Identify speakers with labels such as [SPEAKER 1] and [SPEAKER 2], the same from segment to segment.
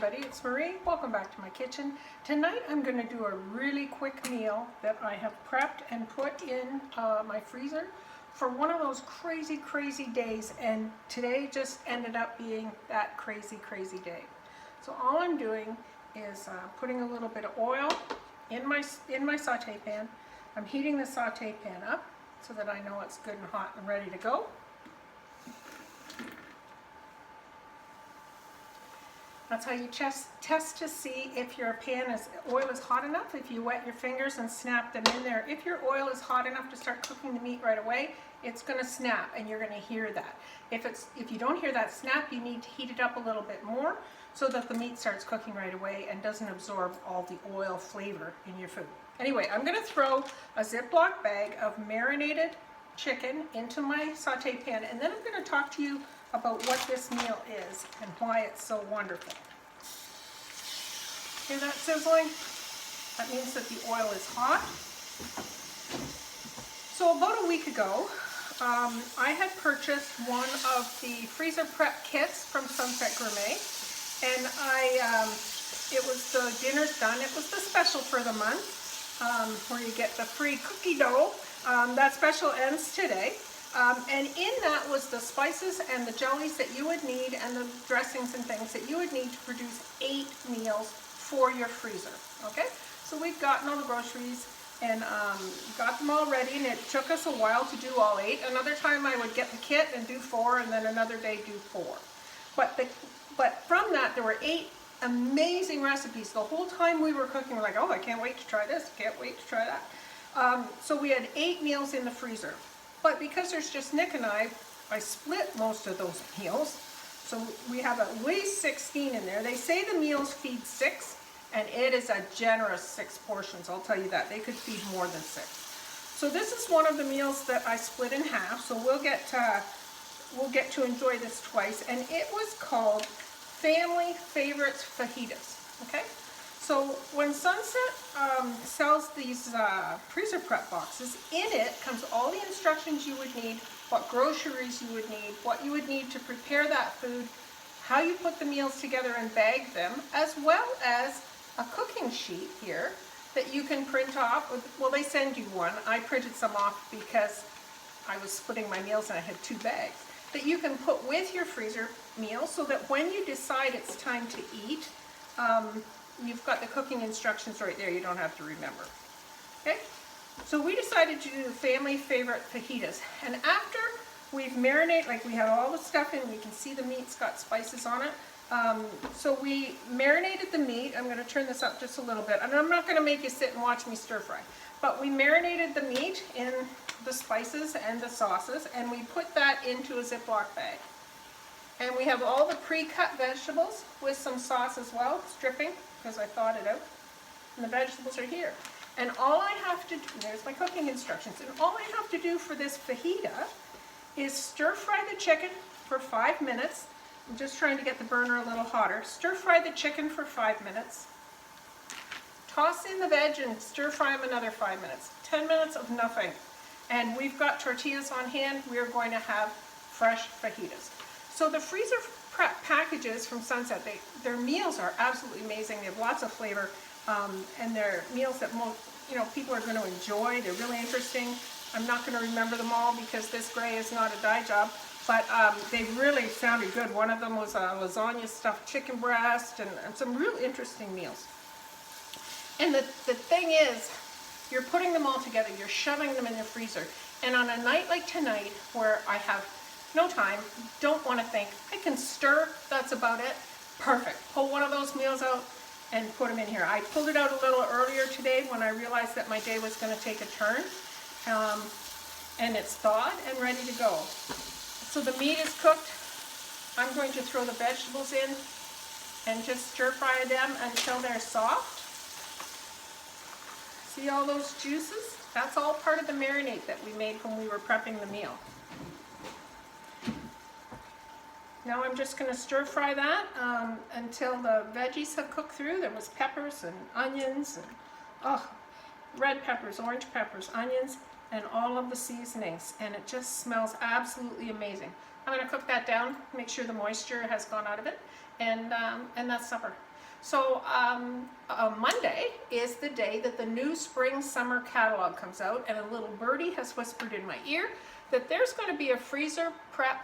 [SPEAKER 1] everybody, it's Marie. Welcome back to my kitchen. Tonight I'm going to do a really quick meal that I have prepped and put in my freezer for one of those crazy days, and today just ended up being that crazy day. So all I'm doing is putting a little bit of oil in my saute pan. I'm heating the saute pan up so that I know it's good and hot and ready to go. That's how you test to see if your oil is hot enough. If you wet your fingers and snap them in there, if your oil is hot enough to start cooking the meat right away, it's going to snap and you're going to hear that. If you don't hear that snap, you need to heat it up a little bit more so that the meat starts cooking right away and doesn't absorb all the oil flavor in your food. Anyway, I'm going to throw a Ziploc bag of marinated chicken into my saute pan, and then I'm going to talk to you about what this meal is and why it's so wonderful. Hear that sizzling? That means that the oil is hot. So about a week ago, I had purchased one of the freezer prep kits from Sunset Gourmet, and it was the dinner's done. It was the special for the month, where you get the free cookie dough. That special ends today. And in that was the spices and the jellies that you would need and the dressings and things that you would need to produce 8 meals for your freezer. Okay, so we've gotten all the groceries and got them all ready, and it took us a while to do all 8. Another time I would get the kit and do 4, and then another day do 4. But from that there were 8 amazing recipes. The whole time we were cooking, we're like, oh, I can't wait to try this, can't wait to try that. So we had 8 meals in the freezer. But because there's just Nick and I split most of those meals. So we have at least 16 in there. They say the meals feed 6, and it is a generous 6 portions, I'll tell you that. They could feed more than 6. So this is one of the meals that I split in half, so we'll get to enjoy this twice. And it was called Family Favorites Fajitas, okay? So when Sunset sells these freezer prep boxes, in it comes all the instructions you would need, what groceries you would need, what you would need to prepare that food, how you put the meals together and bag them, as well as a cooking sheet here that you can print off. Well, they send you one. I printed some off because I was splitting my meals and I had 2 bags, that you can put with your freezer meal so that when you decide it's time to eat, you've got the cooking instructions right there. You don't have to remember. Okay? So we decided to do the family favorite fajitas. And after we've marinated, like we have all the stuff in, you can see the meat's got spices on it. So we marinated the meat. I'm going to turn this up just a little bit. And I'm not going to make you sit and watch me stir fry. But we marinated the meat in the spices and the sauces, and we put that into a Ziploc bag. And we have all the pre-cut vegetables with some sauce as well, stripping, because I thawed it out. And the vegetables are here. And all I have to do, there's my cooking instructions, and all I have to do for this fajita is stir fry the chicken for 5 minutes. I'm just trying to get the burner a little hotter. Stir fry the chicken for 5 minutes. Toss in the veg and stir fry them another 5 minutes. 10 minutes of nothing. And we've got tortillas on hand. We're going to have fresh fajitas. So the freezer prep packages from Sunset, their meals are absolutely amazing. They have lots of flavor, and they're meals that people are going to enjoy. They're really interesting. I'm not going to remember them all because this gray is not a dye job, but they really sounded good. One of them was a lasagna stuffed chicken breast, and some real interesting meals. And the thing is, you're putting them all together, you're shoving them in the freezer, and on a night like tonight where I have no time, don't want to think, I can stir, that's about it, perfect. Pull one of those meals out and put them in here. I pulled it out a little earlier today when I realized that my day was going to take a turn, and it's thawed and ready to go. So the meat is cooked. I'm going to throw the vegetables in and just stir fry them until they're soft. See all those juices? That's all part of the marinade that we made when we were prepping the meal. Now I'm just going to stir fry that until the veggies have cooked through. There was peppers and onions and red peppers, orange peppers, onions, and all of the seasonings, and it just smells absolutely amazing. I'm going to cook that down, make sure the moisture has gone out of it, and that's supper. So Monday is the day that the new spring summer catalog comes out, and a little birdie has whispered in my ear that there's going to be a freezer prep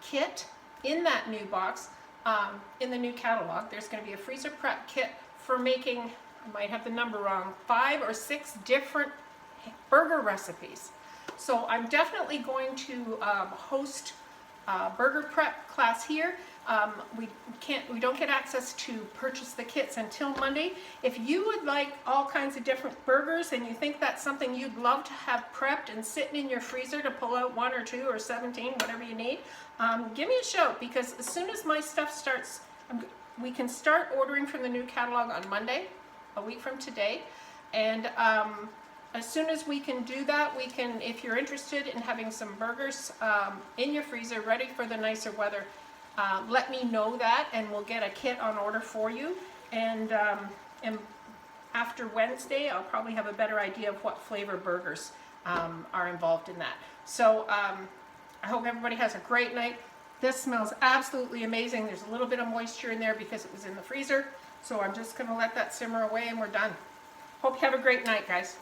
[SPEAKER 1] kit in that new box, in the new catalog. There's going to be a freezer prep kit for making, I might have the number wrong, 5 or 6 different burger recipes. So I'm definitely going to host a burger prep class here. We don't get access to purchase the kits until Monday. If you would like all kinds of different burgers and you think that's something you'd love to have prepped and sitting in your freezer to pull out 1 or 2 or 17, whatever you need, give me a shout, because as soon as my stuff starts, we can start ordering from the new catalog on Monday, a week from today. And as soon as we can do that, we can, if you're interested in having some burgers in your freezer ready for the nicer weather, let me know that, and we'll get a kit on order for you. And after Wednesday, I'll probably have a better idea of what flavor burgers are involved in that. So I hope everybody has a great night. This smells absolutely amazing. There's a little bit of moisture in there because it was in the freezer. So I'm just going to let that simmer away and we're done. Hope you have a great night, guys.